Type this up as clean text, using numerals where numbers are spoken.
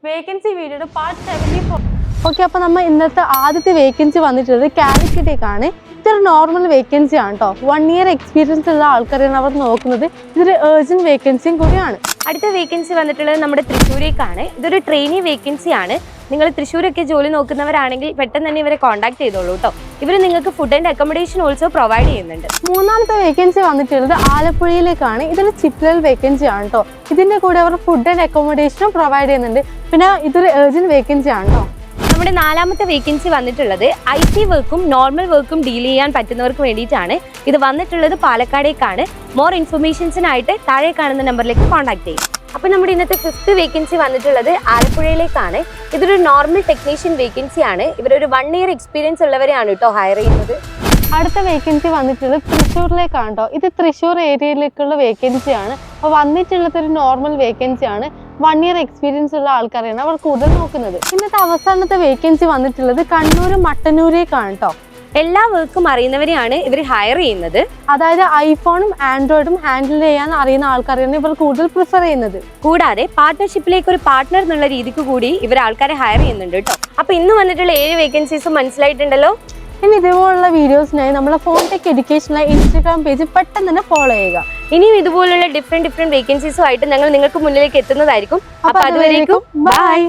Vacancy വീഡിയോയുടെ part 74. Okay, അപ്പോൾ നമ്മൾ ഇന്നത്തെ ആദ്യത്തെ വേക്കൻസി വന്നിട്ടുള്ളത് കാലിക്കറ്റേക്കാണ്. ഇതൊരു നോർമൽ വേക്കൻസി ആണ് കേട്ടോ. 1 year എക്സ്പീരിയൻസ് ഉള്ള ആൾക്കാരെയാണ് അവർ നോക്കുന്നത്. ഇതൊരു ഏർജന്റ് വേക്കൻസിയും കൂടിയാണ്. അടുത്ത വേക്കൻസി വന്നിട്ടുള്ളത് നമ്മുടെ തൃശ്ശൂരേക്കാണ്. ഇതൊരു ട്രെയിനി വേക്കൻസി ആണ്. നിങ്ങൾ തൃശ്ശൂരൊക്കെ ജോലി നോക്കുന്നവരാണെങ്കിൽ പെട്ടെന്ന് തന്നെ ഇവരെ കോൺടാക്ട് ചെയ്തോളൂ കേട്ടോ. ഇവർ നിങ്ങൾക്ക് food and accommodation also provide ചെയ്യുന്നുണ്ട്. മൂന്നാമത്തെ വേക്കൻസി വന്നിട്ടുള്ളത് ആലപ്പുഴയിലേക്കാണ്. ഇതൊരു ചിപ്ലൽ വേക്കൻസി ആണ് കേട്ടോ. ഇതിന്റെ കൂടെ അവർ ഫുഡ് ആൻഡ് അക്കോമഡേഷനും പ്രൊവൈഡ് ചെയ്യുന്നുണ്ട്. പിന്നെ ഇതൊരു ഏർജന്റ് വേക്കൻസി ആണ് കേട്ടോ. നമ്മുടെ നാലാമത്തെ വേക്കൻസി വന്നിട്ടുള്ളത് IT വർക്കും നോർമൽ വർക്കും ഡീൽ ചെയ്യാൻ പറ്റുന്നവർക്ക് വേണ്ടിയിട്ടാണ്. ഇത് വന്നിട്ടുള്ളത് പാലക്കാടേക്കാണ്. മോർ ഇൻഫർമേഷൻസിനായിട്ട് താഴെ കാണുന്ന നമ്പറിലേക്ക് കോൺടാക്ട് ചെയ്യും. അപ്പോൾ നമ്മുടെ ഇന്നത്തെ 5th വേക്കൻസി വന്നിട്ടുള്ളത് ആലപ്പുഴയിലേക്കാണ്. ഇതൊരു നോർമൽ ടെക്നീഷ്യൻ വേക്കൻസി ആണ്. ഇവരൊരു 1 year എക്സ്പീരിയൻസ് ഉള്ളവരെയാണ് കേട്ടോ ഹയർ ചെയ്യുന്നത്. അടുത്ത വേക്കൻസി വന്നിട്ടുള്ളത് തൃശ്ശൂരിലേക്കാണ് കേട്ടോ. ഇത് തൃശ്ശൂർ ഏരിയയിലേക്കുള്ള വേക്കൻസി ആണ്. അപ്പോൾ വന്നിട്ടുള്ളത് ഒരു നോർമൽ വേക്കൻസി ആണ്. 1 year എക്സ്പീരിയൻസ് ഉള്ള ആൾക്കാരെയാണ് അവർ കൂടുതൽ നോക്കുന്നത്. ഇന്നത്തെ അവസാനത്തെ വേക്കൻസി വന്നിട്ടുള്ളത് കണ്ണൂർ മട്ടന്നൂരേക്കാണ് കേട്ടോ. എല്ലാ വർക്കും അറിയുന്നവരെയാണ് ഇവർ ഹയർ ചെയ്യുന്നത്. അതായത് ഐഫോണും ആൻഡ്രോയിഡും ഹാൻഡിൽ ചെയ്യാൻ അറിയുന്ന ആൾക്കാരെയാണ് ഇവർ കൂടുതൽ പ്രിഫർ ചെയ്യുന്നത്. കൂടാതെ പാർട്ട്ണർഷിപ്പിലേക്ക് ഒരു പാർട്ട്ണർ എന്നുള്ള രീതിക്ക് കൂടി ഇവർ ആൾക്കാരെ ഹയർ ചെയ്യുന്നുണ്ട് കേട്ടോ. അപ്പോൾ ഇന്ന് വന്നിട്ടുള്ള 7 വേക്കൻസീസും മനസ്സിലായിട്ടുണ്ടല്ലോ. ഇനി ഇതുപോലുള്ള വീഡിയോസിനായി നമ്മുടെ ഫോൺടെക് എഡ്യൂക്കേഷനിലെ ഇൻസ്റ്റാഗ്രാം പേജ് പെട്ടെന്ന് തന്നെ ഫോളോ ചെയ്യുക. ഇനിയും ഇതുപോലുള്ള ഡിഫറെന്റ് വേക്കൻസീസും ആയിട്ട് ഞങ്ങൾ നിങ്ങൾക്ക് മുന്നിലേക്ക് എത്തുന്നതായിരിക്കും. അപ്പോൾ അതുവരേക്കും ബൈ.